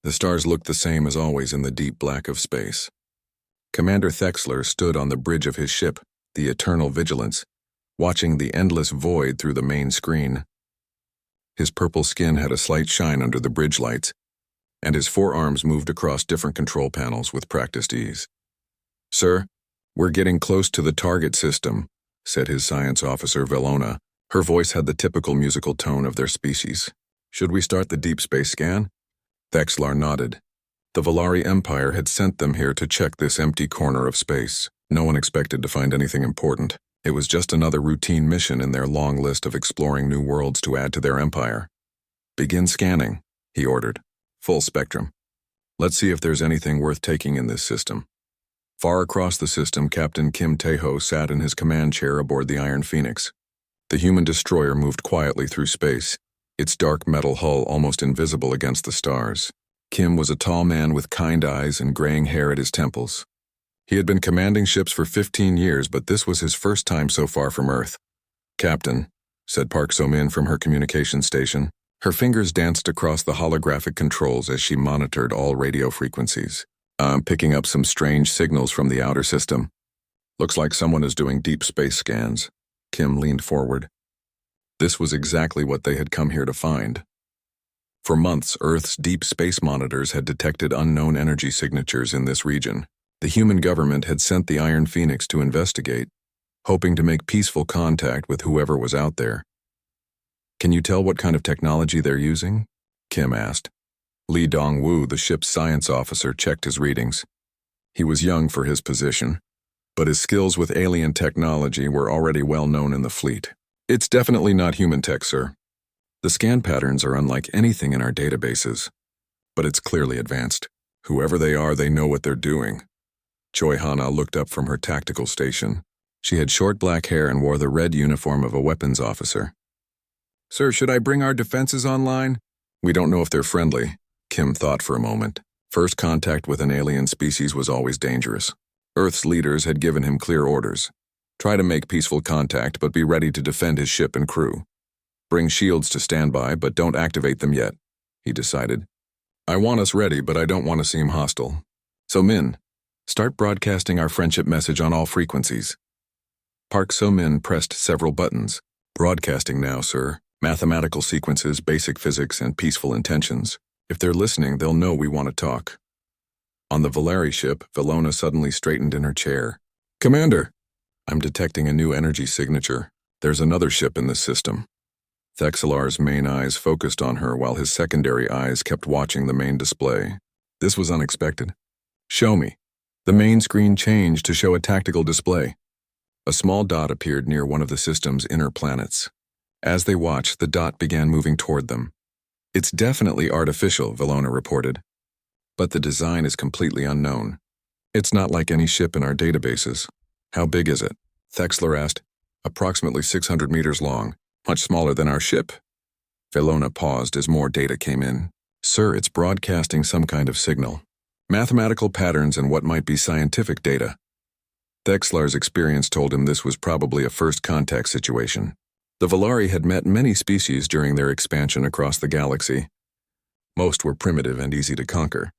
The stars looked the same as always in the deep black of space. Commander Thexler stood on the bridge of his ship, the Eternal Vigilance, watching the endless void through the main screen. His purple skin had a slight shine under the bridge lights, and his forearms moved across different control panels with practiced ease. "Sir, we're getting close to the target system," said his science officer Velona. Her voice had the typical musical tone of their species. "Should we start the deep space scan?" Thexlar nodded. The Valari Empire had sent them here to check this empty corner of space. No one expected to find anything important. It was just another routine mission in their long list of exploring new worlds to add to their empire. "Begin scanning," he ordered. "Full spectrum. Let's see if there's anything worth taking in this system." Far across the system, Captain Kim Taeho sat in his command chair aboard the Iron Phoenix. The human destroyer moved quietly through space, its dark metal hull almost invisible against the stars. Kim was a tall man with kind eyes and graying hair at his temples. He had been commanding ships for 15 years, but this was his first time so far from Earth. "Captain," said Park So-min from her communication station. Her fingers danced across the holographic controls as she monitored all radio frequencies. "I'm picking up some strange signals from the outer system. Looks like someone is doing deep space scans." Kim leaned forward. This was exactly what they had come here to find. For months, Earth's deep space monitors had detected unknown energy signatures in this region. The human government had sent the Iron Phoenix to investigate, hoping to make peaceful contact with whoever was out there. "Can you tell what kind of technology they're using?" Kim asked. Lee Dong-woo, the ship's science officer, checked his readings. He was young for his position, but his skills with alien technology were already well known in the fleet. "It's definitely not human tech, sir. The scan patterns are unlike anything in our databases, but it's clearly advanced. Whoever they are, they know what they're doing." Choi Hana looked up from her tactical station. She had short black hair and wore the red uniform of a weapons officer. "Sir, should I bring our defenses online?" "We don't know if they're friendly." Kim thought for a moment. First contact with an alien species was always dangerous. Earth's leaders had given him clear orders. Try to make peaceful contact, but be ready to defend his ship and crew. Bring shields to standby, but don't activate them yet, he decided. "I want us ready, but I don't want to seem hostile. So Min, start broadcasting our friendship message on all frequencies." Park So-min pressed several buttons. "Broadcasting now, sir. Mathematical sequences, basic physics, and peaceful intentions. If they're listening, they'll know we want to talk." On the Valari ship, Velona suddenly straightened in her chair. "Commander, I'm detecting a new energy signature. There's another ship in this system." Thexlar's main eyes focused on her while his secondary eyes kept watching the main display. This was unexpected. "Show me." The main screen changed to show a tactical display. A small dot appeared near one of the system's inner planets. As they watched, the dot began moving toward them. "It's definitely artificial," Velona reported. "But the design is completely unknown. It's not like any ship in our databases." "How big is it?" Thexler asked. "Approximately 600 meters long. Much smaller than our ship." Velona paused as more data came in. "Sir, it's broadcasting some kind of signal. Mathematical patterns and what might be scientific data." Thexlar's experience told him this was probably a first contact situation. The Valari had met many species during their expansion across the galaxy. Most were primitive and easy to conquer.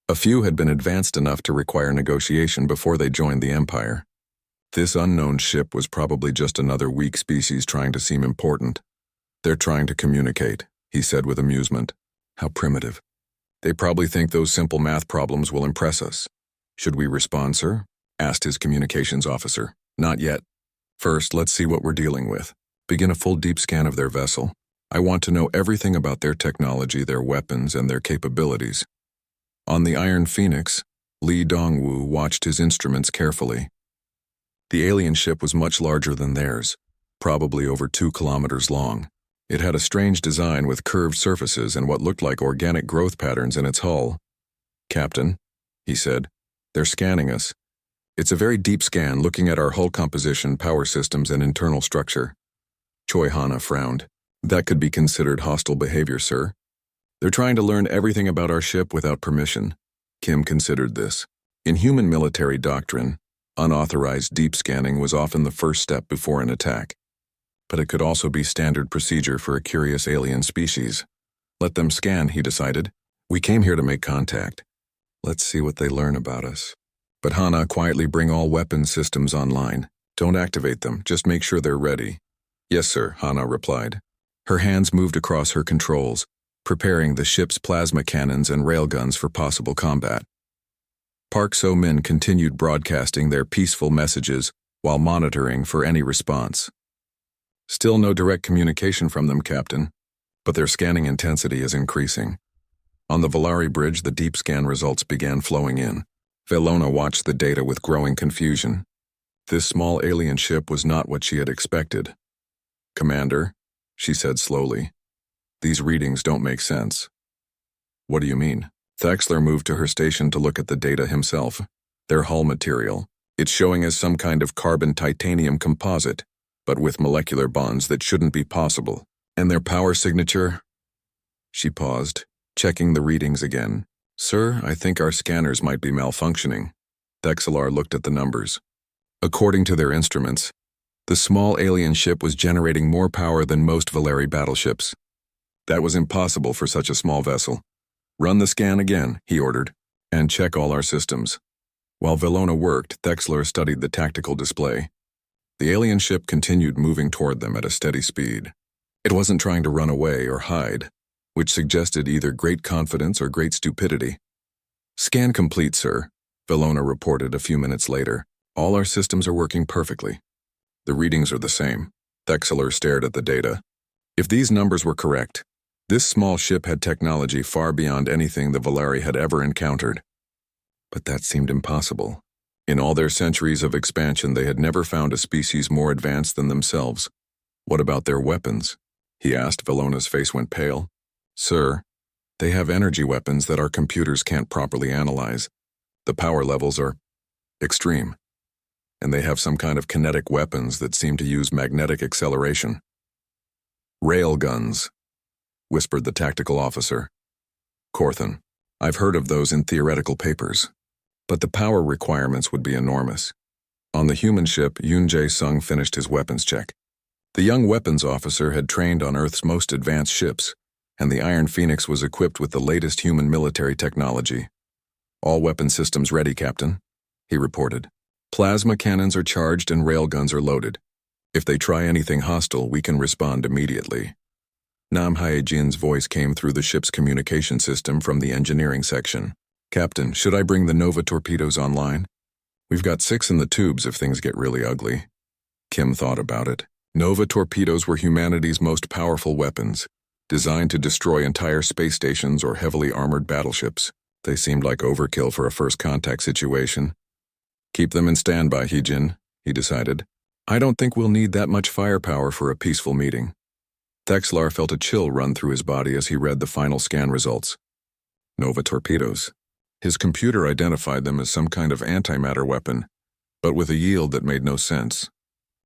A few had been advanced enough to require negotiation before they joined the Empire. This unknown ship was probably just another weak species trying to seem important. "They're trying to communicate," he said with amusement. "How primitive. They probably think those simple math problems will impress us." "Should we respond, sir?" asked his communications officer. "Not yet. First, let's see what we're dealing with. Begin a full deep scan of their vessel. I want to know everything about their technology, their weapons, and their capabilities." On the Iron Phoenix, Lee Dong-woo watched his instruments carefully. The alien ship was much larger than theirs, probably over 2 kilometers long. It had a strange design with curved surfaces and what looked like organic growth patterns in its hull. "Captain," he said, "they're scanning us. It's a very deep scan looking at our hull composition, power systems, and internal structure." Choi Hana frowned. "That could be considered hostile behavior, sir. They're trying to learn everything about our ship without permission." Kim considered this. In human military doctrine, unauthorized deep scanning was often the first step before an attack. But it could also be standard procedure for a curious alien species. "Let them scan," he decided. We came here to make contact. Let's see what they learn about us. But Hana, quietly bring all weapon systems online. Don't activate them, just make sure they're ready. Yes, sir, Hana replied. Her hands moved across her controls, preparing the ship's plasma cannons and railguns for possible combat. Park So-min continued broadcasting their peaceful messages while monitoring for any response. Still no direct communication from them, Captain, but their scanning intensity is increasing. On the Valari bridge, the deep scan results began flowing in. Velona watched the data with growing confusion. This small alien ship was not what she had expected. Commander, she said slowly, these readings don't make sense. What do you mean? Thexler moved to her station to look at the data himself. Their hull material. It's showing as some kind of carbon-titanium composite, but with molecular bonds that shouldn't be possible. And their power signature? She paused, checking the readings again. Sir, I think our scanners might be malfunctioning. Thexler looked at the numbers. According to their instruments, the small alien ship was generating more power than most Valeri battleships. That was impossible for such a small vessel. Run the scan again, he ordered, and check all our systems. While Velona worked, Thexler studied the tactical display. The alien ship continued moving toward them at a steady speed. It wasn't trying to run away or hide, which suggested either great confidence or great stupidity. Scan complete, sir, Velona reported a few minutes later. All our systems are working perfectly. The readings are the same. Thexler stared at the data. If these numbers were correct, this small ship had technology far beyond anything the Valeri had ever encountered. But that seemed impossible. In all their centuries of expansion, they had never found a species more advanced than themselves. What about their weapons? He asked. Velona's face went pale. Sir, they have energy weapons that our computers can't properly analyze. The power levels are extreme. And they have some kind of kinetic weapons that seem to use magnetic acceleration. Rail guns, whispered the tactical officer. Corthan, I've heard of those in theoretical papers, but the power requirements would be enormous. On the human ship, Yoon Jae-sung finished his weapons check. The young weapons officer had trained on Earth's most advanced ships, and the Iron Phoenix was equipped with the latest human military technology. All weapon systems ready, Captain, he reported. Plasma cannons are charged and railguns are loaded. If they try anything hostile, we can respond immediately. Nam Hae-jin's voice came through the ship's communication system from the engineering section. Captain, should I bring the Nova torpedoes online? We've got 6 in the tubes if things get really ugly. Kim thought about it. Nova torpedoes were humanity's most powerful weapons, designed to destroy entire space stations or heavily armored battleships. They seemed like overkill for a first contact situation. Keep them in standby, Hee-jin, he decided. I don't think we'll need that much firepower for a peaceful meeting. Thexler felt a chill run through his body as he read the final scan results. Nova torpedoes. His computer identified them as some kind of antimatter weapon, but with a yield that made no sense.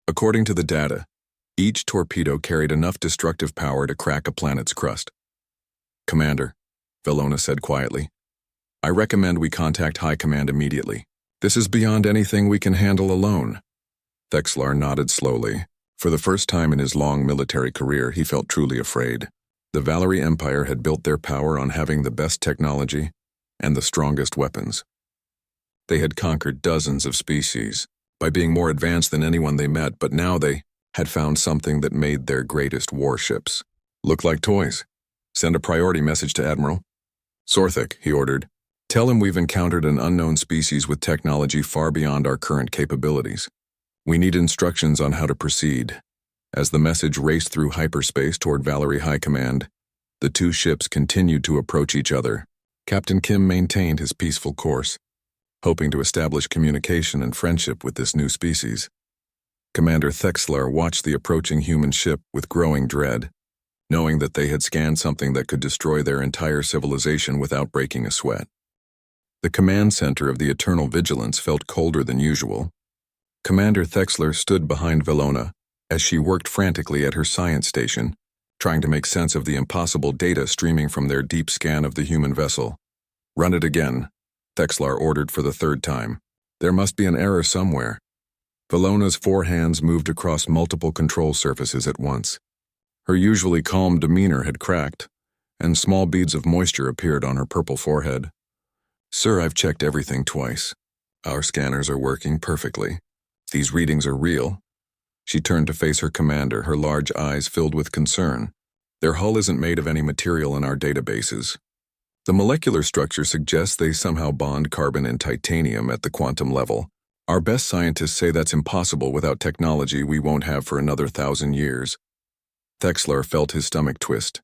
According to the data, each torpedo carried enough destructive power to crack a planet's crust. Commander, Velona said quietly, I recommend we contact High Command immediately. This is beyond anything we can handle alone. Thexler nodded slowly. For the first time in his long military career, he felt truly afraid. The Valeri Empire had built their power on having the best technology and the strongest weapons. They had conquered dozens of species by being more advanced than anyone they met, but now they had found something that made their greatest warships look like toys. Send a priority message to Admiral Sorthik, he ordered. Tell him we've encountered an unknown species with technology far beyond our current capabilities. We need instructions on how to proceed. As the message raced through hyperspace toward Valeri High Command, the two ships continued to approach each other. Captain Kim maintained his peaceful course, hoping to establish communication and friendship with this new species. Commander Thexler watched the approaching human ship with growing dread, knowing that they had scanned something that could destroy their entire civilization without breaking a sweat. The command center of the Eternal Vigilance felt colder than usual. Commander Thexler stood behind Velona as she worked frantically at her science station, trying to make sense of the impossible data streaming from their deep scan of the human vessel. Run it again, Thexler ordered for the third time. There must be an error somewhere. Velona's 4 hands moved across multiple control surfaces at once. Her usually calm demeanor had cracked, and small beads of moisture appeared on her purple forehead. "Sir, I've checked everything twice. Our scanners are working perfectly. These readings are real." She turned to face her commander, her large eyes filled with concern. "Their hull isn't made of any material in our databases. The molecular structure suggests they somehow bond carbon and titanium at the quantum level. Our best scientists say that's impossible without technology we won't have for another 1,000 years." Thexlar felt his stomach twist.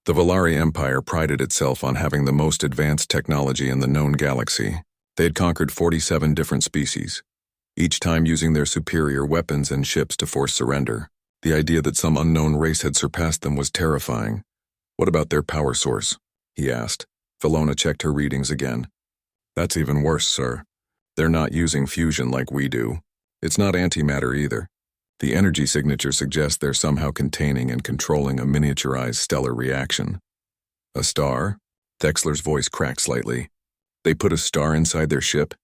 The Valari Empire prided itself on having the most advanced technology in the known galaxy. They had conquered 47 different species, each time using their superior weapons and ships to force surrender. The idea that some unknown race had surpassed them was terrifying. "What about their power source?" he asked. Valona checked her readings again. "That's even worse, sir. They're not using fusion like we do. It's not antimatter either. The energy signature suggests they're somehow containing and controlling a miniaturized stellar reaction." "A star?" Thexler's voice cracked slightly. "They put a star inside their ship?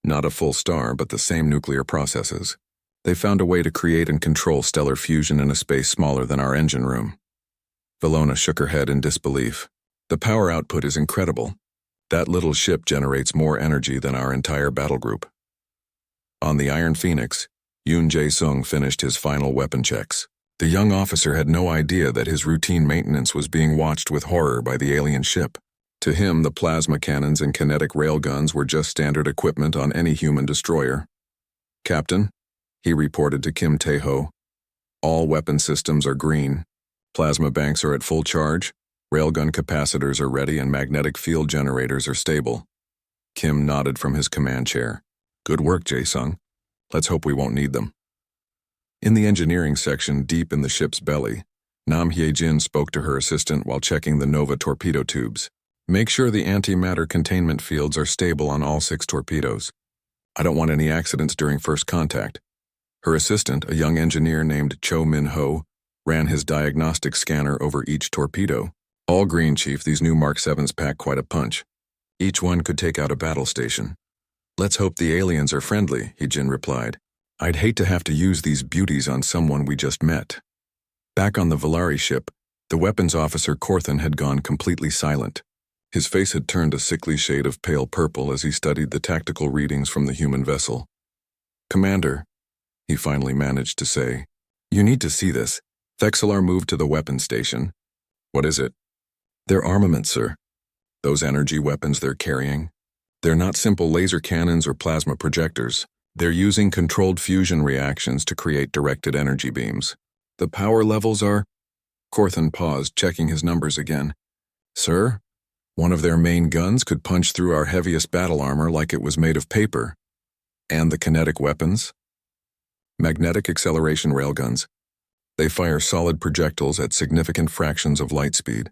Not a full star, but the same nuclear processes. They found a way to create and control stellar fusion in a space smaller than our engine room." Valona shook her head in disbelief. "The power output is incredible. That little ship generates more energy than our entire battle group." On the Iron Phoenix, Yoon Jae-sung finished his final weapon checks. The young officer had no idea that his routine maintenance was being watched with horror by the alien ship. To him, the plasma cannons and kinetic railguns were just standard equipment on any human destroyer. "Captain," he reported to Kim Tae-ho, "all weapon systems are green. Plasma banks are at full charge, railgun capacitors are ready, and magnetic field generators are stable." Kim nodded from his command chair. "Good work, Jae-sung. Let's hope we won't need them." In the engineering section, deep in the ship's belly, Nam Hye-jin spoke to her assistant while checking the Nova torpedo tubes. "Make sure the antimatter containment fields are stable on all 6 torpedoes. I don't want any accidents during first contact." Her assistant, a young engineer named Cho Min-ho, ran his diagnostic scanner over each torpedo. "All green, Chief. These new Mark 7s pack quite a punch. Each one could take out a battle station." "Let's hope the aliens are friendly," Hye-jin replied. "I'd hate to have to use these beauties on someone we just met." Back on the Valari ship, the weapons officer Corthan had gone completely silent. His face had turned a sickly shade of pale purple as he studied the tactical readings from the human vessel. "Commander," he finally managed to say, "you need to see this." Thexlar moved to the weapons station. "What is it?" "Their armament, sir. Those energy weapons they're carrying. They're not simple laser cannons or plasma projectors. They're using controlled fusion reactions to create directed energy beams. The power levels are—" Corthan paused, checking his numbers again. "Sir, one of their main guns could punch through our heaviest battle armor like it was made of paper. And the kinetic weapons?" "Magnetic acceleration railguns. They fire solid projectiles at significant fractions of light speed.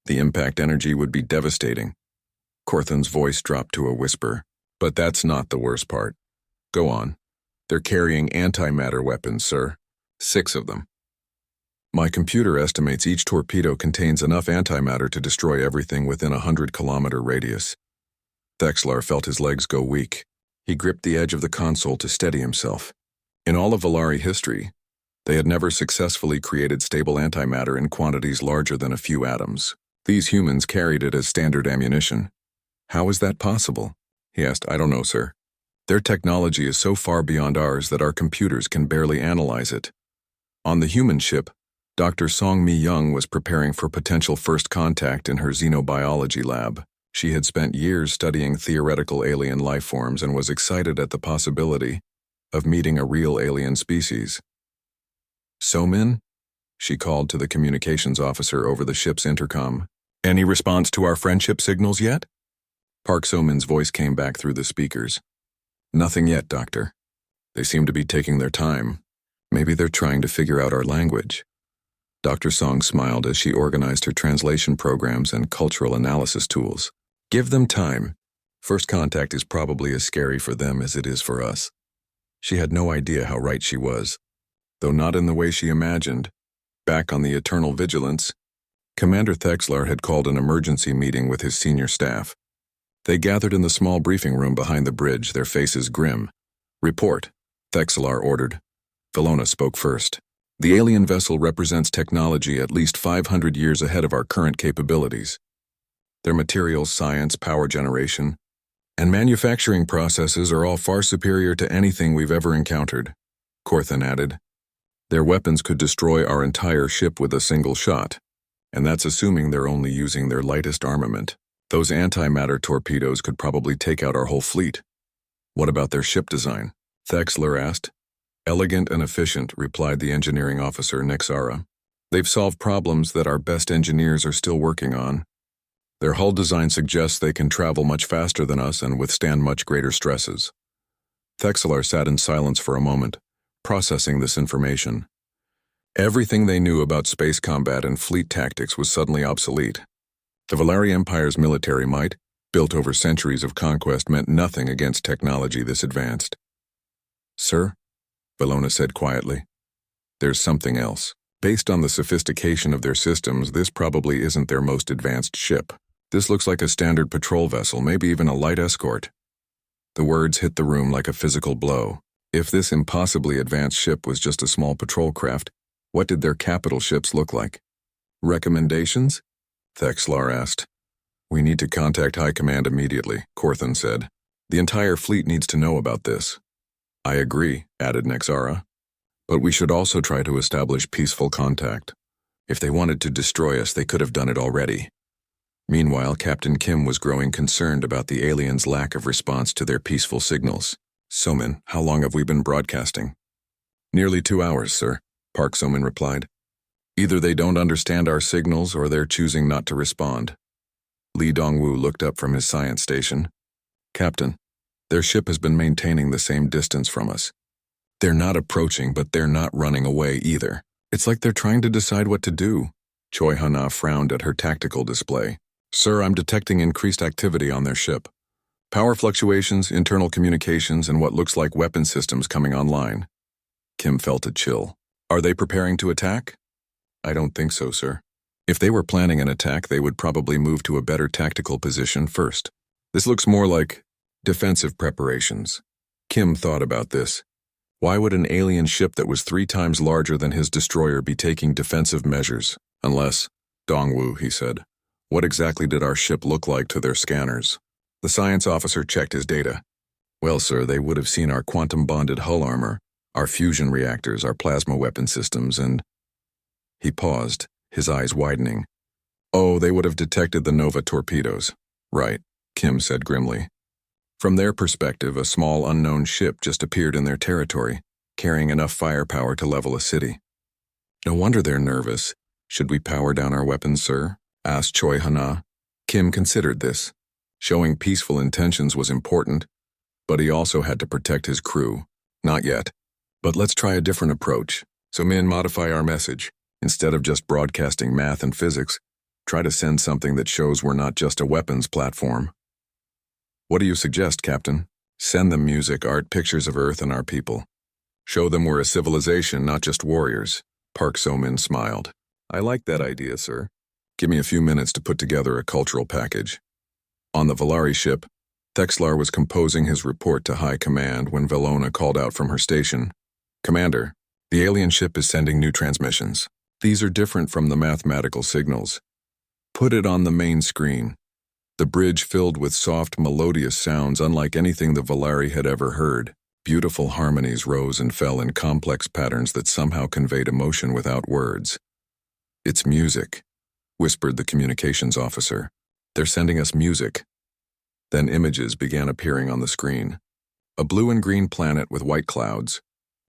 The impact energy would be devastating." Corthan's voice dropped to a whisper. "But that's not the worst part. Go on. They're carrying antimatter weapons, sir. 6 of them. My computer estimates each torpedo contains enough antimatter to destroy everything within a 100-kilometer radius." Thexlar felt his legs go weak. He gripped the edge of the console to steady himself. In all of Valari history, they had never successfully created stable antimatter in quantities larger than a few atoms. These humans carried it as standard ammunition. "How is that possible?" he asked. "I don't know, sir. Their technology is so far beyond ours that our computers can barely analyze it." On the human ship, Dr. Song Mi-young was preparing for potential first contact in her xenobiology lab. She had spent years studying theoretical alien life forms and was excited at the possibility of meeting a real alien species. "So-min?" she called to the communications officer over the ship's intercom. "Any response to our friendship signals yet?" Park So-min's voice came back through the speakers. "Nothing yet, Doctor. They seem to be taking their time. Maybe they're trying to figure out our language." Dr. Song smiled as she organized her translation programs and cultural analysis tools. "Give them time. First contact is probably as scary for them as it is for us." She had no idea how right she was, though not in the way she imagined. Back on the Eternal Vigilance, Commander Thexlar had called an emergency meeting with his senior staff. They gathered in the small briefing room behind the bridge, their faces grim. "Report," Thexlar ordered. Valona spoke first. The alien vessel represents technology at least 500 years ahead of our current capabilities. Their materials, science, power generation, and manufacturing processes are all far superior to anything we've ever encountered, Corthan added. Their weapons could destroy our entire ship with a single shot, and that's assuming they're only using their lightest armament. Those antimatter torpedoes could probably take out our whole fleet. What about their ship design? Thexler asked. Elegant and efficient, replied the engineering officer, Nexara. They've solved problems that our best engineers are still working on. Their hull design suggests they can travel much faster than us and withstand much greater stresses. Thexler sat in silence for a moment, processing this information. Everything they knew about space combat and fleet tactics was suddenly obsolete. The Valari Empire's military might, built over centuries of conquest, meant nothing against technology this advanced. Sir, Valona said quietly, there's something else. Based on the sophistication of their systems, this probably isn't their most advanced ship. This looks like a standard patrol vessel, maybe even a light escort. The words hit the room like a physical blow. If this impossibly advanced ship was just a small patrol craft, what did their capital ships look like? Recommendations? Thexlar asked. We need to contact High Command immediately, Corthan said. The entire fleet needs to know about this. I agree, added Nexara. But we should also try to establish peaceful contact. If they wanted to destroy us, they could have done it already. Meanwhile, Captain Kim was growing concerned about the aliens' lack of response to their peaceful signals. Somin, how long have we been broadcasting? Nearly 2 hours, sir, Park Somin replied. Either they don't understand our signals or they're choosing not to respond. Lee Dongwu looked up from his science station. Captain, their ship has been maintaining the same distance from us. They're not approaching, but they're not running away either. It's like they're trying to decide what to do. Choi Hana frowned at her tactical display. Sir, I'm detecting increased activity on their ship. Power fluctuations, internal communications, and what looks like weapon systems coming online. Kim felt a chill. Are they preparing to attack? I don't think so, sir. If they were planning an attack, they would probably move to a better tactical position first. This looks more like defensive preparations. Kim thought about this. Why would an alien ship that was 3 times larger than his destroyer be taking defensive measures? Unless, Dongwu, he said. What exactly did our ship look like to their scanners? The science officer checked his data. Well, sir, they would have seen our quantum-bonded hull armor, our fusion reactors, our plasma weapon systems, and... He paused, his eyes widening. Oh, they would have detected the Nova torpedoes. Right, Kim said grimly. From their perspective, a small unknown ship just appeared in their territory, carrying enough firepower to level a city. No wonder they're nervous. Should we power down our weapons, sir? Asked Choi Hana. Kim considered this. Showing peaceful intentions was important, but he also had to protect his crew. Not yet. But let's try a different approach. So men, modify our message. Instead of just broadcasting math and physics, try to send something that shows we're not just a weapons platform. What do you suggest, Captain? Send them music, art, pictures of Earth and our people. Show them we're a civilization, not just warriors. Park So-min smiled. I like that idea, sir. Give me a few minutes to put together a cultural package. On the Valari ship, Thexlar was composing his report to High Command when Valona called out from her station. Commander, the alien ship is sending new transmissions. These are different from the mathematical signals. Put it on the main screen. The bridge filled with soft, melodious sounds unlike anything the Valari had ever heard. Beautiful harmonies rose and fell in complex patterns that somehow conveyed emotion without words. It's music, whispered the communications officer. They're sending us music. Then images began appearing on the screen. A blue and green planet with white clouds.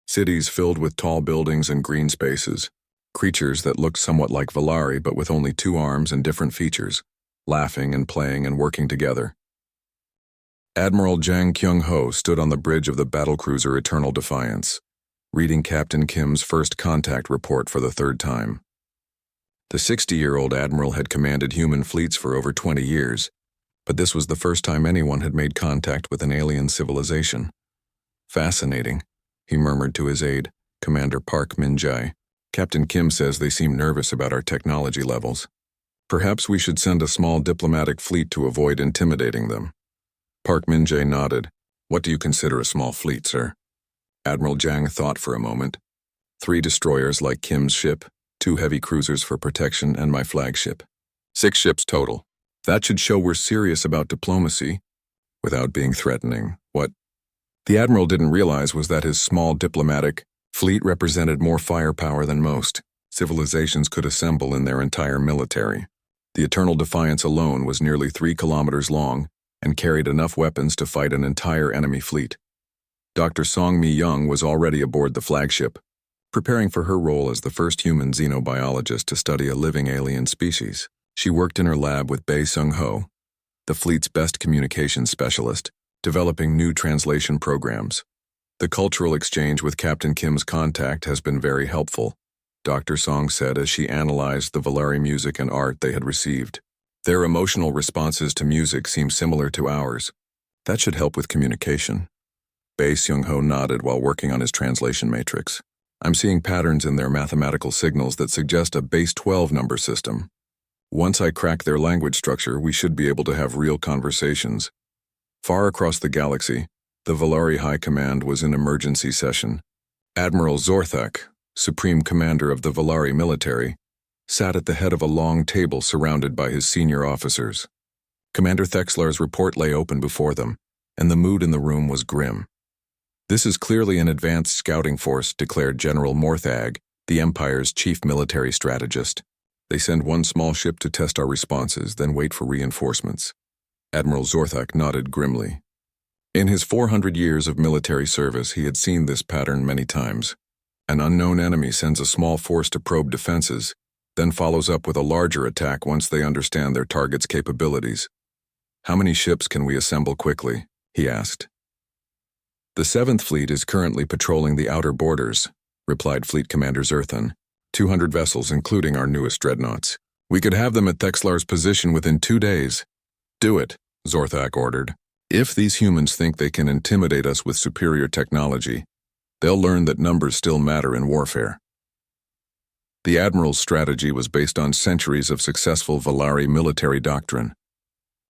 Cities filled with tall buildings and green spaces. Creatures that looked somewhat like Valari but with only 2 arms and different features, laughing and playing and working together. Admiral Jang Kyung-ho stood on the bridge of the battlecruiser Eternal Defiance, reading Captain Kim's first contact report for the 3rd time. The 60-year-old admiral had commanded human fleets for over 20 years, but this was the first time anyone had made contact with an alien civilization. Fascinating, he murmured to his aide, Commander Park Min-jae. Captain Kim says they seem nervous about our technology levels. Perhaps we should send a small diplomatic fleet to avoid intimidating them. Park Min-jae nodded. What do you consider a small fleet, sir? Admiral Jang thought for a moment. 3 destroyers like Kim's ship, 2 heavy cruisers for protection, and my flagship. 6 ships total. That should show we're serious about diplomacy, without being threatening. What the Admiral didn't realize was that his small diplomatic fleet represented more firepower than most civilizations could assemble in their entire military. The Eternal Defiance alone was nearly 3 kilometers long and carried enough weapons to fight an entire enemy fleet. Dr. Song Mi-young was already aboard the flagship, preparing for her role as the first human xenobiologist to study a living alien species. She worked in her lab with Bae Sung-ho, the fleet's best communications specialist, developing new translation programs. The cultural exchange with Captain Kim's contact has been very helpful, Dr. Song said as she analyzed the Valari music and art they had received. Their emotional responses to music seem similar to ours. That should help with communication. Bae Sung-ho nodded while working on his translation matrix. I'm seeing patterns in their mathematical signals that suggest a base 12 number system. Once I crack their language structure, we should be able to have real conversations. Far across the galaxy, the Valari High Command was in emergency session. Admiral Zorthak, Supreme Commander of the Valari military, sat at the head of a long table surrounded by his senior officers. Commander Thexlar's report lay open before them, and the mood in the room was grim. This is clearly an advanced scouting force, declared General Morthag, the Empire's chief military strategist. They send one small ship to test our responses, then wait for reinforcements. Admiral Zorthak nodded grimly. In his 400 years of military service, he had seen this pattern many times. An unknown enemy sends a small force to probe defenses, then follows up with a larger attack once they understand their target's capabilities. How many ships can we assemble quickly? He asked. The 7th Fleet is currently patrolling the outer borders, replied Fleet Commander Zerthan. 200 vessels, including our newest dreadnoughts. We could have them at Thexlar's position within 2 days. Do it, Zorthak ordered. If these humans think they can intimidate us with superior technology, they'll learn that numbers still matter in warfare. The Admiral's strategy was based on centuries of successful Valari military doctrine.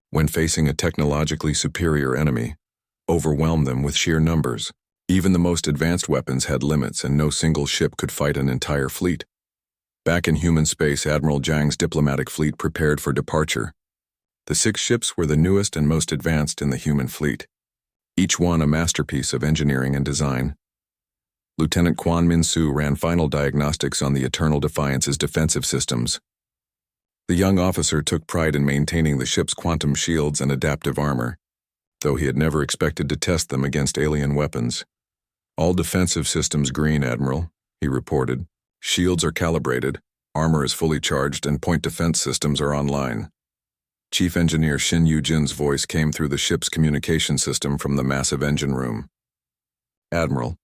When facing a technologically superior enemy, overwhelm them with sheer numbers. Even the most advanced weapons had limits, and no single ship could fight an entire fleet. Back in human space, Admiral Zhang's diplomatic fleet prepared for departure. The 6 ships were the newest and most advanced in the human fleet, each one a masterpiece of engineering and design. Lieutenant Quan Min-soo ran final diagnostics on the Eternal Defiance's defensive systems. The young officer took pride in maintaining the ship's quantum shields and adaptive armor, though he had never expected to test them against alien weapons. All defensive systems green, Admiral, he reported. Shields are calibrated, armor is fully charged, and point defense systems are online. Chief Engineer Shin Yu-jin's voice came through the ship's communication system from the massive engine room. Admiral,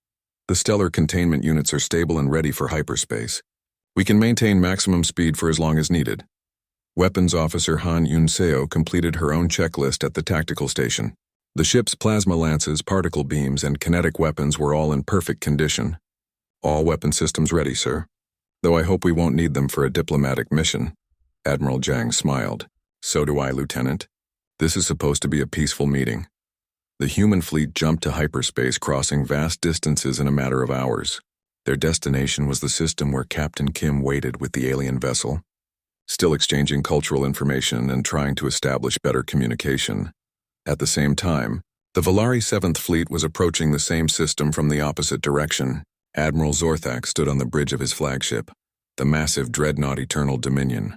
the stellar containment units are stable and ready for hyperspace. We can maintain maximum speed for as long as needed. Weapons Officer Han Yun-seo completed her own checklist at the tactical station. The ship's plasma lances, particle beams, and kinetic weapons were all in perfect condition. All weapon systems ready, sir. Though I hope we won't need them for a diplomatic mission. Admiral Zhang smiled. So do I, Lieutenant. This is supposed to be a peaceful meeting. The human fleet jumped to hyperspace, crossing vast distances in a matter of hours. Their destination was the system where Captain Kim waited with the alien vessel, still exchanging cultural information and trying to establish better communication. At the same time, the Valari 7th Fleet was approaching the same system from the opposite direction. Admiral Zorthak stood on the bridge of his flagship, the massive dreadnought Eternal Dominion.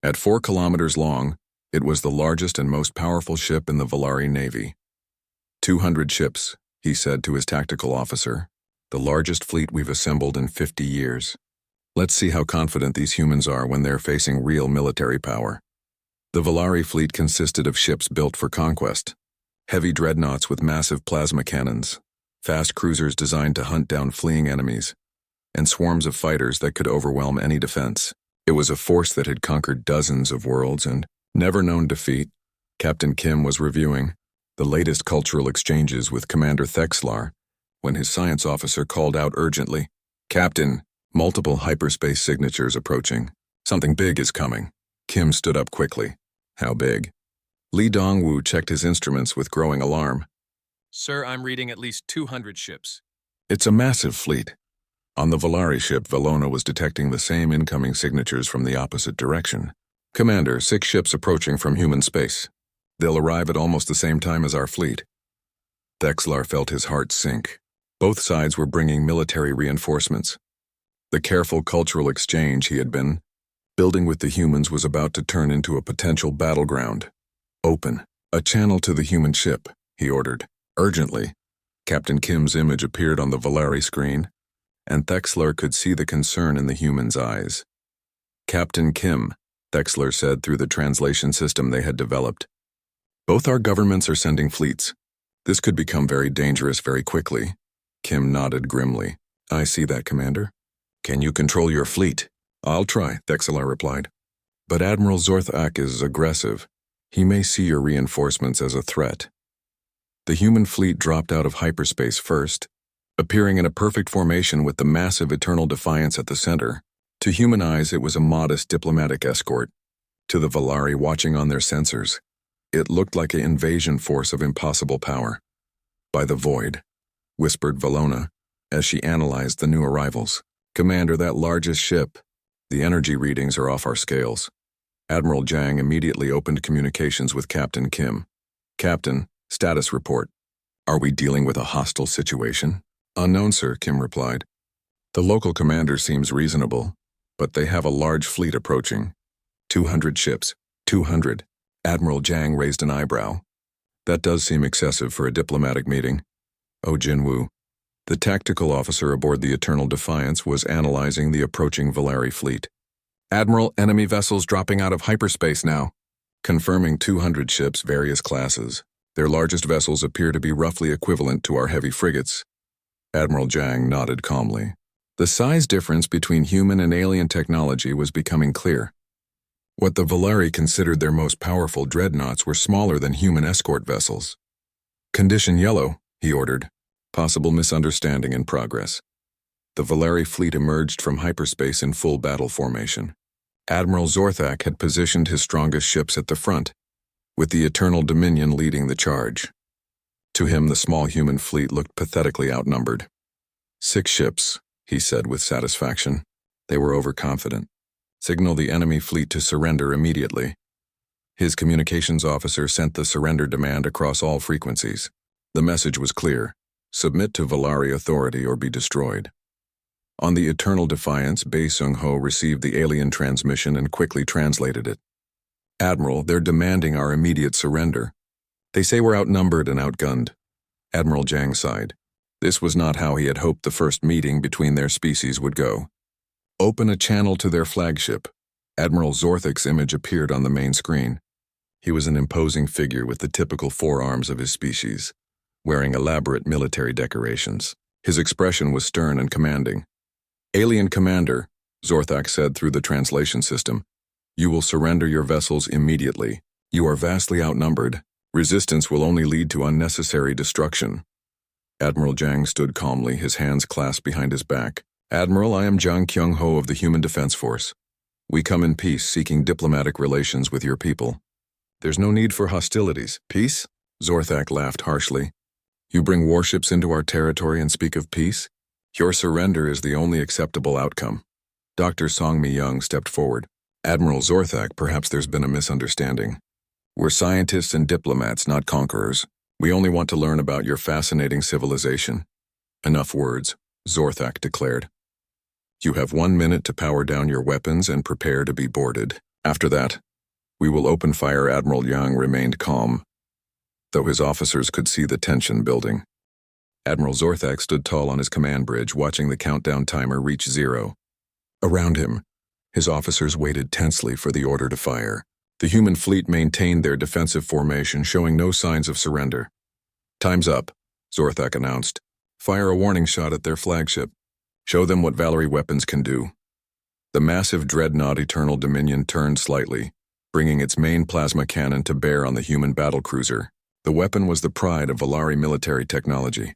At 4 kilometers long, it was the largest and most powerful ship in the Valari Navy. 200 ships, he said to his tactical officer, the largest fleet we've assembled in 50 years. Let's see how confident these humans are when they're facing real military power. The Valari fleet consisted of ships built for conquest, heavy dreadnoughts with massive plasma cannons, fast cruisers designed to hunt down fleeing enemies, and swarms of fighters that could overwhelm any defense. It was a force that had conquered dozens of worlds and never known defeat. Captain Kim was reviewing the latest cultural exchanges with Commander Thexlar when his science officer called out urgently, "Captain, multiple hyperspace signatures approaching. Something big is coming." Kim stood up quickly. "How big?" Li Dongwu checked his instruments with growing alarm. Sir, I'm reading at least 200 ships. "It's a massive fleet. On the Valari ship, Valona was detecting the same incoming signatures from the opposite direction. Commander, 6 ships approaching from human space. They'll arrive at almost the same time as our fleet. Thexlar felt his heart sink. Both sides were bringing military reinforcements. The careful cultural exchange he had been building with the humans was about to turn into a potential battleground. Open a channel to the human ship, he ordered. Urgently. Captain Kim's image appeared on the Valari screen, and Thexlar could see the concern in the human's eyes. Captain Kim, Thexlar said through the translation system they had developed. Both our governments are sending fleets. This could become very dangerous very quickly. Kim nodded grimly. I see that, Commander. Can you control your fleet? I'll try, Thexlar replied. But Admiral Zorthak is aggressive. He may see your reinforcements as a threat. The human fleet dropped out of hyperspace first, appearing in a perfect formation with the massive Eternal Defiance at the center. To human eyes, it was a modest diplomatic escort. To the Valari watching on their sensors, it looked like an invasion force of impossible power. By the void, whispered Valona, as she analyzed the new arrivals. Commander, that largest ship. The energy readings are off our scales. Admiral Jang immediately opened communications with Captain Kim. Captain, status report. Are we dealing with a hostile situation? Unknown, sir, Kim replied. The local commander seems reasonable, but they have a large fleet approaching. 200 ships. 200. Admiral Jang raised an eyebrow. That does seem excessive for a diplomatic meeting. Oh, Jinwoo. The tactical officer aboard the Eternal Defiance was analyzing the approaching Valari fleet. Admiral, enemy vessels dropping out of hyperspace now. Confirming 200 ships, various classes. Their largest vessels appear to be roughly equivalent to our heavy frigates. Admiral Jang nodded calmly. The size difference between human and alien technology was becoming clear. What the Valari considered their most powerful dreadnoughts were smaller than human escort vessels. Condition yellow, he ordered. Possible misunderstanding in progress. The Valari fleet emerged from hyperspace in full battle formation. Admiral Zorthak had positioned his strongest ships at the front, with the Eternal Dominion leading the charge. To him, the small human fleet looked pathetically outnumbered. 6 ships, he said with satisfaction. They were overconfident. Signal the enemy fleet to surrender immediately. His communications officer sent the surrender demand across all frequencies. The message was clear. Submit to Valari authority or be destroyed. On the Eternal Defiance, Bae Sung-ho received the alien transmission and quickly translated it. Admiral, they're demanding our immediate surrender. They say we're outnumbered and outgunned. Admiral Jang sighed. This was not how he had hoped the first meeting between their species would go. Open a channel to their flagship. Admiral Zorthak's image appeared on the main screen. He was an imposing figure with the typical forearms of his species, wearing elaborate military decorations. His expression was stern and commanding. Alien Commander, Zorthak said through the translation system, you will surrender your vessels immediately. You are vastly outnumbered. Resistance will only lead to unnecessary destruction. Admiral Jang stood calmly, his hands clasped behind his back. Admiral, I am Jang Kyung-ho of the Human Defense Force. We come in peace, seeking diplomatic relations with your people. There's no need for hostilities. Peace? Zorthak laughed harshly. You bring warships into our territory and speak of peace? Your surrender is the only acceptable outcome. Dr. Song Mi-young stepped forward. Admiral Zorthak, perhaps there's been a misunderstanding. We're scientists and diplomats, not conquerors. We only want to learn about your fascinating civilization. Enough words, Zorthak declared. You have 1 minute to power down your weapons and prepare to be boarded. After that, we will open fire. Admiral Yang remained calm, though his officers could see the tension building. Admiral Zorthak stood tall on his command bridge, watching the countdown timer reach 0. Around him, his officers waited tensely for the order to fire. The human fleet maintained their defensive formation, showing no signs of surrender. Time's up, Zorthak announced. Fire a warning shot at their flagship. Show them what Valari weapons can do. The massive dreadnought Eternal Dominion turned slightly, bringing its main plasma cannon to bear on the human battlecruiser. The weapon was the pride of Valari military technology,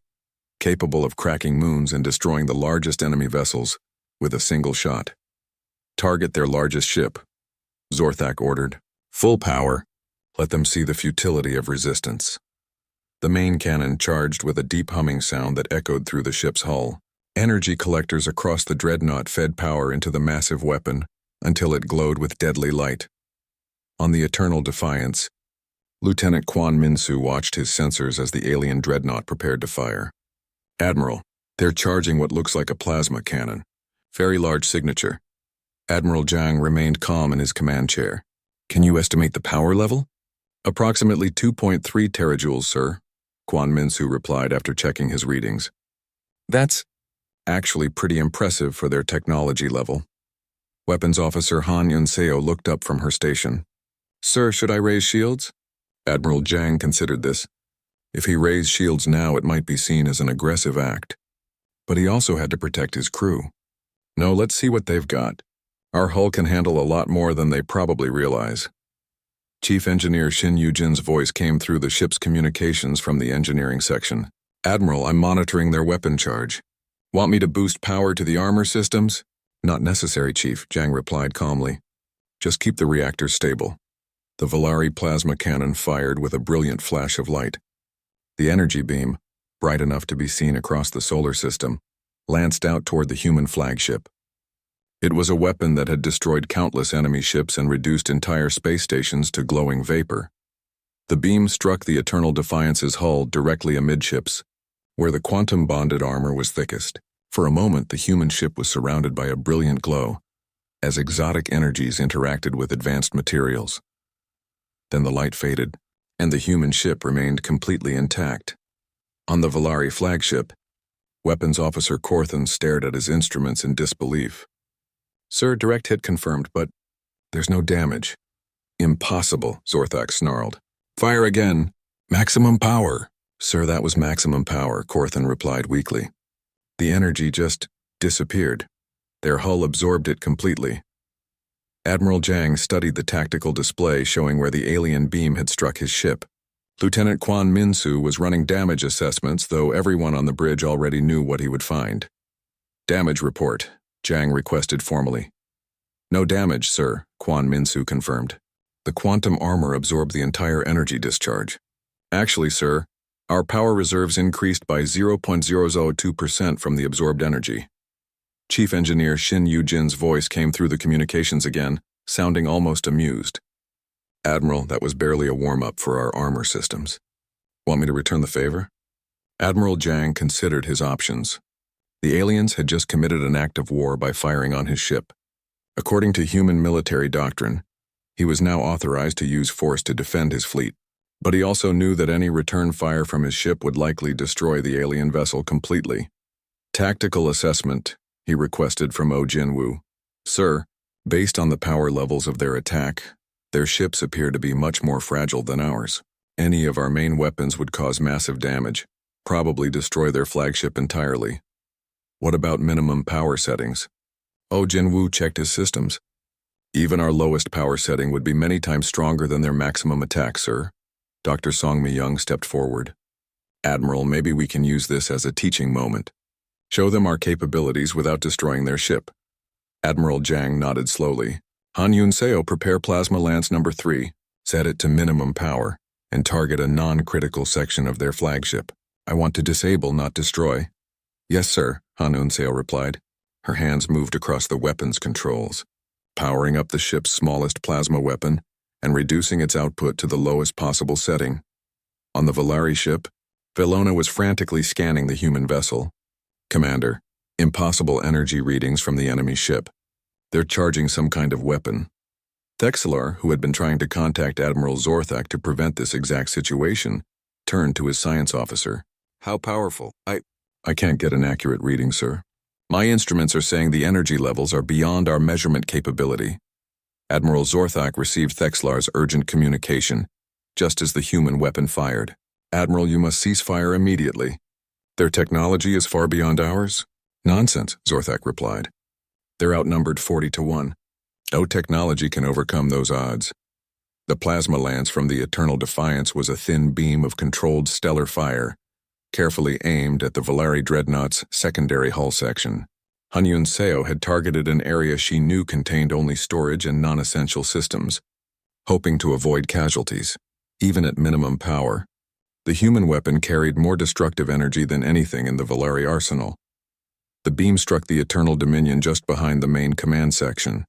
capable of cracking moons and destroying the largest enemy vessels with a single shot. Target their largest ship, Zorthak ordered. Full power. Let them see the futility of resistance. The main cannon charged with a deep humming sound that echoed through the ship's hull. Energy collectors across the dreadnought fed power into the massive weapon until it glowed with deadly light. On the Eternal Defiance, Lieutenant Quan Minsu watched his sensors as the alien dreadnought prepared to fire. Admiral, they're charging what looks like a plasma cannon. Very large signature. Admiral Zhang remained calm in his command chair. Can you estimate the power level? Approximately 2.3 terajoules, sir, Quan Minsu replied after checking his readings. That's actually pretty impressive for their technology level. Weapons Officer Han Yunseo looked up from her station. Sir, should I raise shields? Admiral Zhang considered this. If he raised shields now, it might be seen as an aggressive act. But he also had to protect his crew. No, let's see what they've got. Our hull can handle a lot more than they probably realize. Chief Engineer Shin Yujin's voice came through the ship's communications from the engineering section. Admiral, I'm monitoring their weapon charge. Want me to boost power to the armor systems? Not necessary, Chief, Zhang replied calmly. Just keep the reactors stable. The Volari plasma cannon fired with a brilliant flash of light. The energy beam, bright enough to be seen across the solar system, lanced out toward the human flagship. It was a weapon that had destroyed countless enemy ships and reduced entire space stations to glowing vapor. The beam struck the Eternal Defiance's hull directly amidships, where the quantum-bonded armor was thickest. For a moment, the human ship was surrounded by a brilliant glow, as exotic energies interacted with advanced materials. Then the light faded, and the human ship remained completely intact. On the Volari flagship, Weapons Officer Corthan stared at his instruments in disbelief. Sir, direct hit confirmed, but there's no damage. Impossible, Zorthak snarled. Fire again. Maximum power. Sir, that was maximum power, Corthan replied weakly. The energy just disappeared. Their hull absorbed it completely. Admiral Zhang studied the tactical display showing where the alien beam had struck his ship. Lieutenant Quan Minsu was running damage assessments, though everyone on the bridge already knew what he would find. Damage report, Zhang requested formally. No damage, sir, Quan Minsu confirmed. The quantum armor absorbed the entire energy discharge. Actually, sir, our power reserves increased by 0.002% from the absorbed energy. Chief Engineer Shin Yujin's voice came through the communications again, sounding almost amused. Admiral, that was barely a warm-up for our armor systems. Want me to return the favor? Admiral Zhang considered his options. The aliens had just committed an act of war by firing on his ship. According to human military doctrine, he was now authorized to use force to defend his fleet. But he also knew that any return fire from his ship would likely destroy the alien vessel completely. Tactical assessment, he requested from O Jinwoo. Sir, based on the power levels of their attack, their ships appear to be much more fragile than ours. Any of our main weapons would cause massive damage, probably destroy their flagship entirely. What about minimum power settings? O Jinwoo checked his systems. Even our lowest power setting would be many times stronger than their maximum attack, sir. Dr. Song Mi-young stepped forward. Admiral, maybe we can use this as a teaching moment. Show them our capabilities without destroying their ship. Admiral Zhang nodded slowly. Han Yunseo, prepare Plasma Lance number 3, set it to minimum power, and target a non-critical section of their flagship. I want to disable, not destroy. Yes, sir, Han Yunseo replied. Her hands moved across the weapons controls, powering up the ship's smallest plasma weapon and reducing its output to the lowest possible setting. On the Volari ship, Velona was frantically scanning the human vessel. Commander, impossible energy readings from the enemy ship. They're charging some kind of weapon. Thexelar, who had been trying to contact Admiral Zorthak to prevent this exact situation, turned to his science officer. How powerful? I can't get an accurate reading, sir. My instruments are saying the energy levels are beyond our measurement capability. Admiral Zorthak received Thexlar's urgent communication, just as the human weapon fired. Admiral, you must cease fire immediately. Their technology is far beyond ours? Nonsense, Zorthak replied. They're outnumbered 40-1. No technology can overcome those odds. The plasma lance from the Eternal Defiance was a thin beam of controlled stellar fire, carefully aimed at the Volari dreadnought's secondary hull section. Han Yunseo had targeted an area she knew contained only storage and non-essential systems, hoping to avoid casualties. Even at minimum power, the human weapon carried more destructive energy than anything in the Volari arsenal. The beam struck the Eternal Dominion just behind the main command section.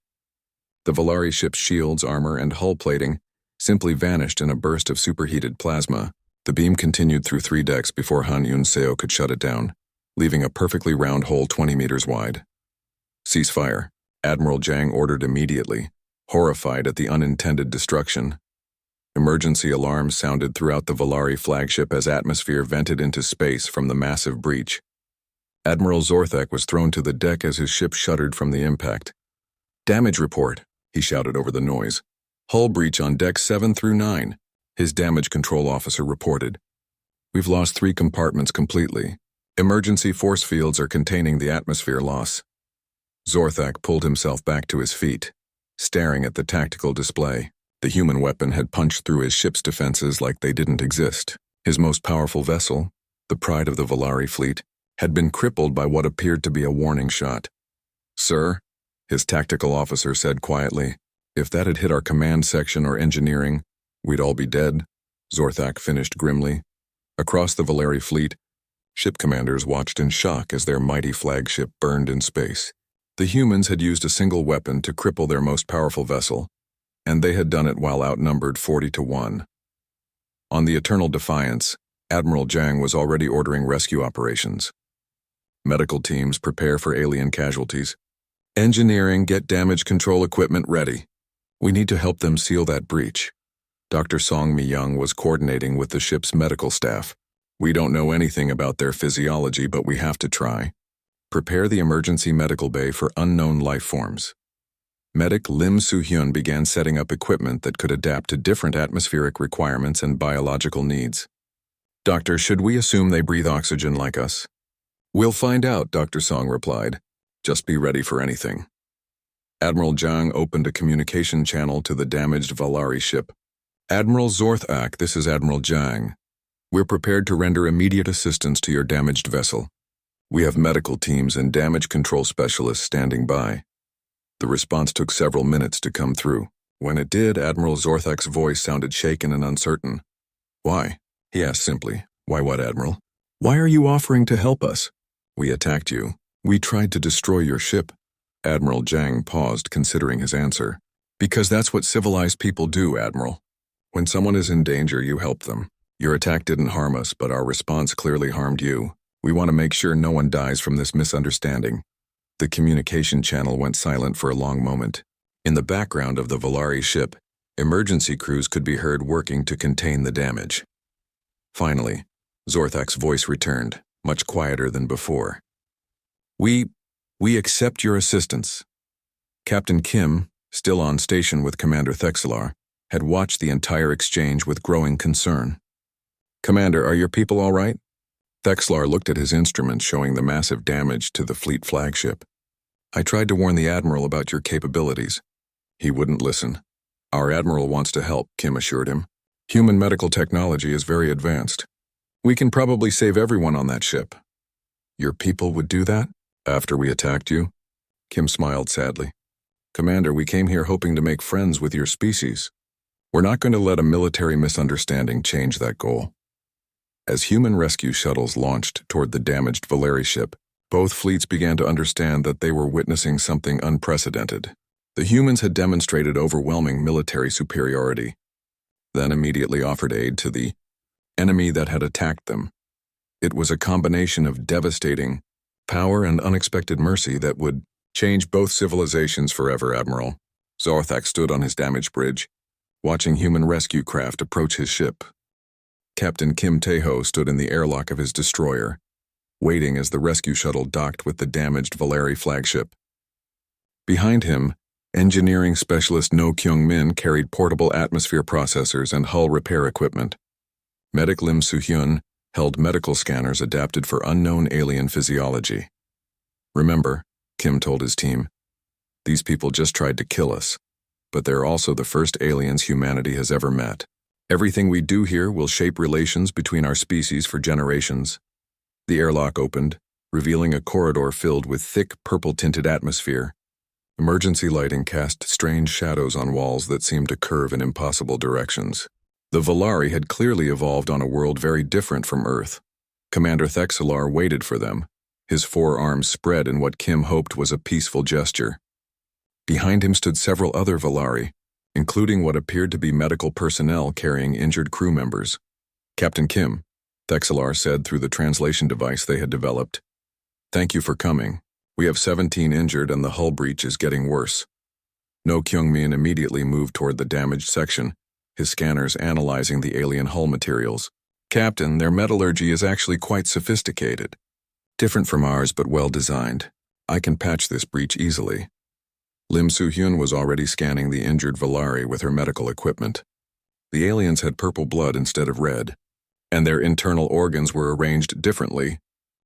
The Valari ship's shields, armor, and hull plating simply vanished in a burst of superheated plasma. The beam continued through 3 decks before Han Yun-seo could shut it down, leaving a perfectly round hole 20 meters wide. "Cease fire," Admiral Jang ordered immediately, horrified at the unintended destruction. Emergency alarms sounded throughout the Valari flagship as atmosphere vented into space from the massive breach. Admiral Zorthak was thrown to the deck as his ship shuddered from the impact. "Damage report," he shouted over the noise. "Hull breach on decks 7 through 9, his damage control officer reported. "We've lost 3 compartments completely. Emergency force fields are containing the atmosphere loss." Zorthak pulled himself back to his feet, staring at the tactical display. The human weapon had punched through his ship's defenses like they didn't exist. His most powerful vessel, the pride of the Valari fleet, had been crippled by what appeared to be a warning shot. "Sir," his tactical officer said quietly, "if that had hit our command section or engineering, we'd all be dead," Zorthak finished grimly. Across the Valari fleet, ship commanders watched in shock as their mighty flagship burned in space. The humans had used a single weapon to cripple their most powerful vessel, and they had done it while outnumbered 40-1. On the Eternal Defiance, Admiral Jang was already ordering rescue operations. "Medical teams prepare for alien casualties. Engineering, get damage control equipment ready. We need to help them seal that breach." Dr. Song Mi-young was coordinating with the ship's medical staff. "We don't know anything about their physiology, but we have to try. Prepare the emergency medical bay for unknown life forms." Medic Lim Soo-hyun began setting up equipment that could adapt to different atmospheric requirements and biological needs. "Doctor, should we assume they breathe oxygen like us?" "We'll find out," Dr. Song replied. "Just be ready for anything." Admiral Jang opened a communication channel to the damaged Valari ship. "Admiral Zorthak, this is Admiral Jang. We're prepared to render immediate assistance to your damaged vessel. We have medical teams and damage control specialists standing by." The response took several minutes to come through. When it did, Admiral Zorthak's voice sounded shaken and uncertain. "Why?" he asked simply. "Why what, Admiral? Why are you offering to help us?" "We attacked you. We tried to destroy your ship." Admiral Jang paused, considering his answer. "Because that's what civilized people do, Admiral. When someone is in danger, you help them. Your attack didn't harm us, but our response clearly harmed you. We want to make sure no one dies from this misunderstanding." The communication channel went silent for a long moment. In the background of the Valari ship, emergency crews could be heard working to contain the damage. Finally, Zorthak's voice returned, much quieter than before. We accept your assistance." Captain Kim, still on station with Commander Thexlar, had watched the entire exchange with growing concern. "Commander, are your people all right?" Thexlar looked at his instruments showing the massive damage to the fleet flagship. "I tried to warn the Admiral about your capabilities. He wouldn't listen." "Our Admiral wants to help," Kim assured him. "Human medical technology is very advanced. We can probably save everyone on that ship." "Your people would do that? After we attacked you?" Kim smiled sadly. "Commander, we came here hoping to make friends with your species. We're not going to let a military misunderstanding change that goal." As human rescue shuttles launched toward the damaged Valari ship, both fleets began to understand that they were witnessing something unprecedented. The humans had demonstrated overwhelming military superiority, then immediately offered aid to the enemy that had attacked them. It was a combination of devastating power and unexpected mercy that would change both civilizations forever, Admiral. Zorthak stood on his damaged bridge, watching human rescue craft approach his ship. Captain Kim Tae-ho stood in the airlock of his destroyer, waiting as the rescue shuttle docked with the damaged Valari flagship. Behind him, engineering specialist No Kyung-min carried portable atmosphere processors and hull repair equipment. Medic Lim Soo-hyun held medical scanners adapted for unknown alien physiology. "Remember," Kim told his team, "these people just tried to kill us, but they're also the first aliens humanity has ever met. Everything we do here will shape relations between our species for generations." The airlock opened, revealing a corridor filled with thick, purple-tinted atmosphere. Emergency lighting cast strange shadows on walls that seemed to curve in impossible directions. The Valari had clearly evolved on a world very different from Earth. Commander Thexlar waited for them, his forearms spread in what Kim hoped was a peaceful gesture. Behind him stood several other Valari, including what appeared to be medical personnel carrying injured crew members. "Captain Kim," Thexlar said through the translation device they had developed. "Thank you for coming. We have 17 injured and the hull breach is getting worse." No Kyung-min immediately moved toward the damaged section, his scanners analyzing the alien hull materials. "Captain, their metallurgy is actually quite sophisticated. Different from ours, but well designed. I can patch this breach easily." Lim Soo-hyun was already scanning the injured Valari with her medical equipment. The aliens had purple blood instead of red, and their internal organs were arranged differently,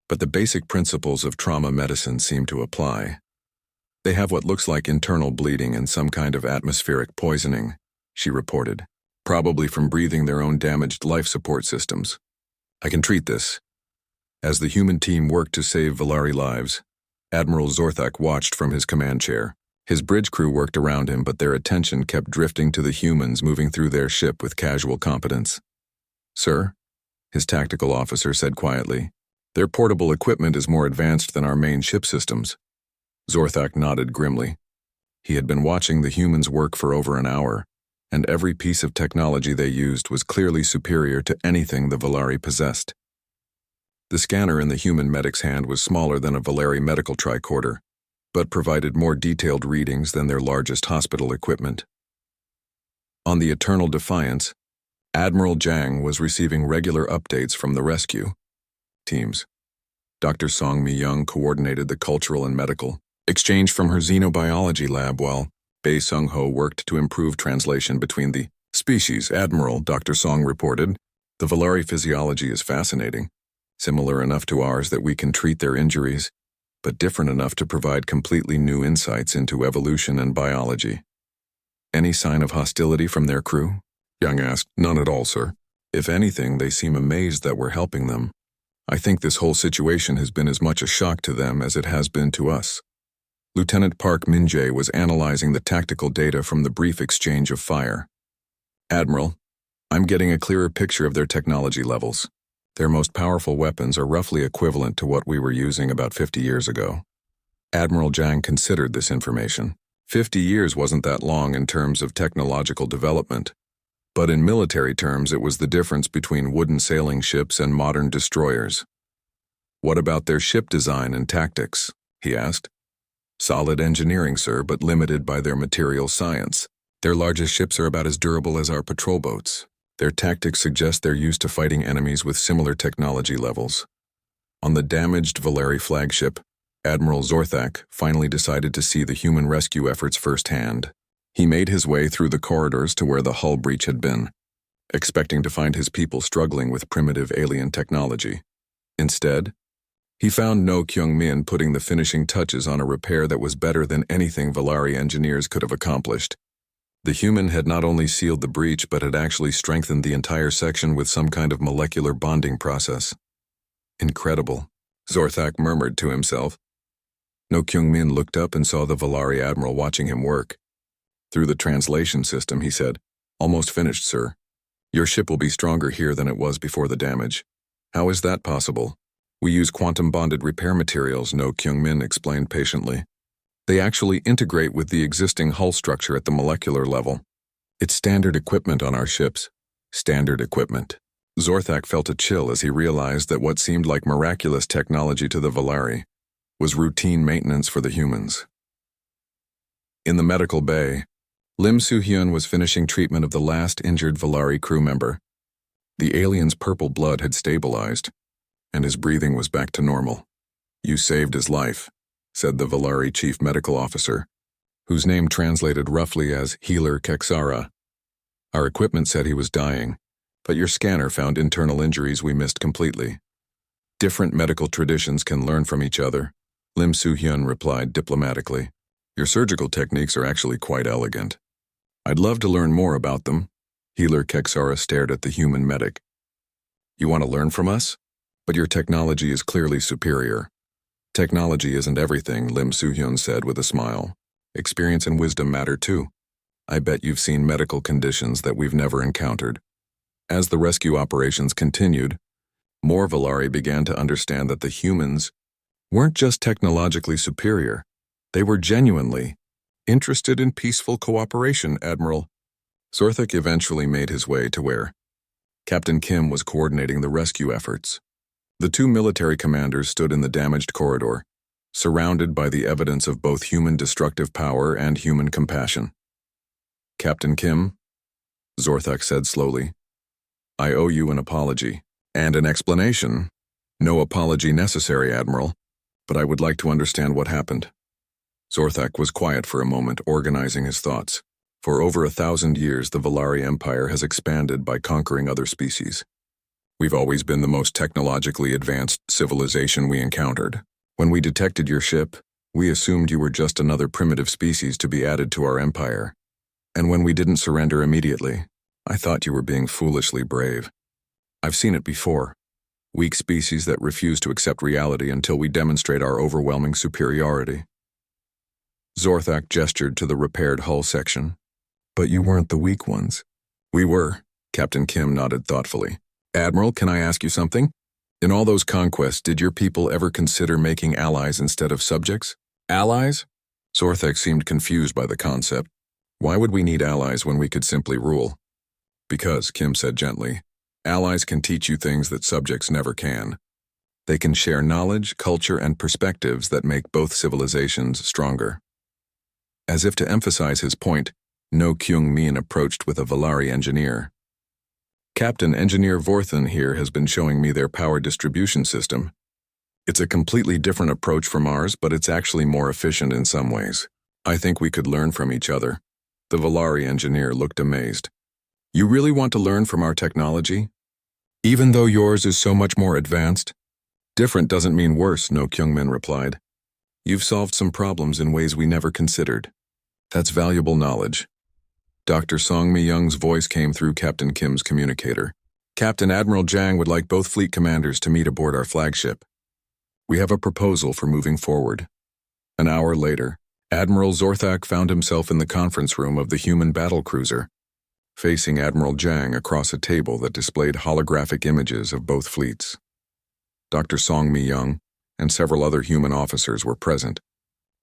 but the basic principles of trauma medicine seem to apply. "They have what looks like internal bleeding and some kind of atmospheric poisoning," she reported, "probably from breathing their own damaged life support systems. I can treat this." As the human team worked to save Valari lives, Admiral Zorthak watched from his command chair. His bridge crew worked around him, but their attention kept drifting to the humans moving through their ship with casual competence. "Sir," his tactical officer said quietly, "their portable equipment is more advanced than our main ship systems." Zorthak nodded grimly. He had been watching the humans work for over an hour, and every piece of technology they used was clearly superior to anything the Valari possessed. The scanner in the human medic's hand was smaller than a Valari medical tricorder, but provided more detailed readings than their largest hospital equipment. On the Eternal Defiance, Admiral Jang was receiving regular updates from the rescue teams. Dr. Song Mi-young coordinated the cultural and medical exchange from her xenobiology lab while Bae Sung-ho worked to improve translation between the species. "Admiral," Dr. Song reported, "the Valari physiology is fascinating, similar enough to ours that we can treat their injuries, but different enough to provide completely new insights into evolution and biology." "Any sign of hostility from their crew?" Young asked. "None at all, sir. If anything, they seem amazed that we're helping them. I think this whole situation has been as much a shock to them as it has been to us." Lieutenant Park Min-jae was analyzing the tactical data from the brief exchange of fire. "Admiral, I'm getting a clearer picture of their technology levels. Their most powerful weapons are roughly equivalent to what we were using about 50 years ago." Admiral Jang considered this information. 50 years wasn't that long in terms of technological development, but in military terms it was the difference between wooden sailing ships and modern destroyers. "What about their ship design and tactics?" he asked. "Solid engineering, sir, but limited by their material science. Their largest ships are about as durable as our patrol boats. Their tactics suggest they're used to fighting enemies with similar technology levels." On the damaged Valari flagship, Admiral Zorthak finally decided to see the human rescue efforts firsthand. He made his way through the corridors to where the hull breach had been, expecting to find his people struggling with primitive alien technology. Instead, he found No Kyung-min putting the finishing touches on a repair that was better than anything Valari engineers could have accomplished. The human had not only sealed the breach but had actually strengthened the entire section with some kind of molecular bonding process. "Incredible," Zorthak murmured to himself. No Kyung-min looked up and saw the Valari admiral watching him work. Through the translation system, he said, "Almost finished, sir. Your ship will be stronger here than it was before the damage." "How is that possible?" "We use quantum-bonded repair materials," No Kyung-min explained patiently. "They actually integrate with the existing hull structure at the molecular level. It's standard equipment on our ships." Standard equipment. Zorthak felt a chill as he realized that what seemed like miraculous technology to the Valari was routine maintenance for the humans. In the medical bay, Lim Soo-hyun was finishing treatment of the last injured Valari crew member. The alien's purple blood had stabilized, and his breathing was back to normal. "You saved his life," said the Valari chief medical officer, whose name translated roughly as Healer Keksara. "Our equipment said he was dying, but your scanner found internal injuries we missed completely." "Different medical traditions can learn from each other," Lim Soo-hyun replied diplomatically. "Your surgical techniques are actually quite elegant. I'd love to learn more about them." Healer Keksara stared at the human medic. "You want to learn from us? But your technology is clearly superior." "Technology isn't everything," Lim Soo-hyun said with a smile. "Experience and wisdom matter too. I bet you've seen medical conditions that we've never encountered." As the rescue operations continued, more Valari began to understand that the humans weren't just technologically superior, they were genuinely interested in peaceful cooperation, Admiral. Zorthak eventually made his way to where Captain Kim was coordinating the rescue efforts. The two military commanders stood in the damaged corridor, surrounded by the evidence of both human destructive power and human compassion. Captain Kim, Zorthak said slowly, I owe you an apology and an explanation. No apology necessary, Admiral, but I would like to understand what happened. Zorthak was quiet for a moment, organizing his thoughts. For over 1,000 years, the Valari Empire has expanded by conquering other species. We've always been the most technologically advanced civilization we encountered. When we detected your ship, we assumed you were just another primitive species to be added to our empire. And when we didn't surrender immediately, I thought you were being foolishly brave. I've seen it before. Weak species that refuse to accept reality until we demonstrate our overwhelming superiority. Zorthak gestured to the repaired hull section. But you weren't the weak ones. We were. Captain Kim nodded thoughtfully. Admiral, can I ask you something? In all those conquests, did your people ever consider making allies instead of subjects? Allies? Zorthak seemed confused by the concept. Why would we need allies when we could simply rule? Because, Kim said gently, allies can teach you things that subjects never can. They can share knowledge, culture, and perspectives that make both civilizations stronger. As if to emphasize his point, No Kyung Min approached with a Valari engineer. Captain Engineer Vorthan here has been showing me their power distribution system. It's a completely different approach from ours, but it's actually more efficient in some ways. I think we could learn from each other. The Valari engineer looked amazed. You really want to learn from our technology? Even though yours is so much more advanced? Different doesn't mean worse, No Kyung Min replied. You've solved some problems in ways we never considered. That's valuable knowledge. Dr. Song Mi-young's voice came through Captain Kim's communicator. Captain Admiral Jang would like both fleet commanders to meet aboard our flagship. We have a proposal for moving forward. An hour later, Admiral Zorthak found himself in the conference room of the human battlecruiser, facing Admiral Jang across a table that displayed holographic images of both fleets. Dr. Song Mi-young and several other human officers were present,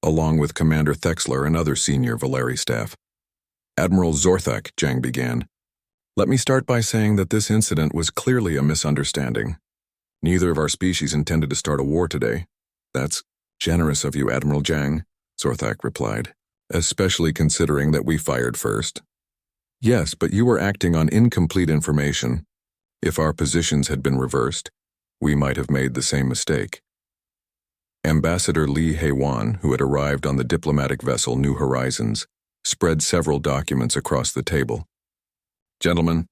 along with Commander Thexler and other senior Valari staff. Admiral Zorthak, Jang began. Let me start by saying that this incident was clearly a misunderstanding. Neither of our species intended to start a war today. That's generous of you, Admiral Jang, Zorthak replied, especially considering that we fired first. Yes, but you were acting on incomplete information. If our positions had been reversed, we might have made the same mistake. Ambassador Lee Hae-won, who had arrived on the diplomatic vessel New Horizons, spread several documents across the table. Gentlemen,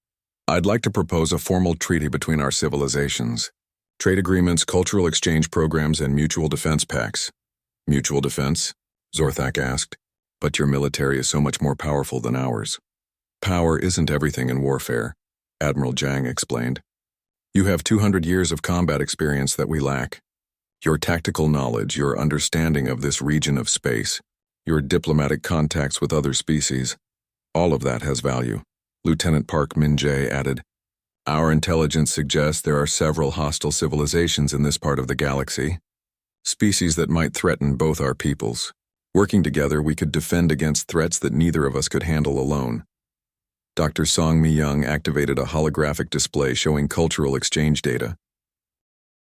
I'd like to propose a formal treaty between our civilizations. Trade agreements, cultural exchange programs, and mutual defense pacts. Mutual defense? Zorthak asked. But your military is so much more powerful than ours. Power isn't everything in warfare, Admiral Jang explained. You have 200 years of combat experience that we lack. Your tactical knowledge, your understanding of this region of space, your diplomatic contacts with other species, all of that has value. Lieutenant Park Min-jae added, Our intelligence suggests there are several hostile civilizations in this part of the galaxy, species that might threaten both our peoples. Working together, we could defend against threats that neither of us could handle alone. Dr. Song Mi-young activated a holographic display showing cultural exchange data.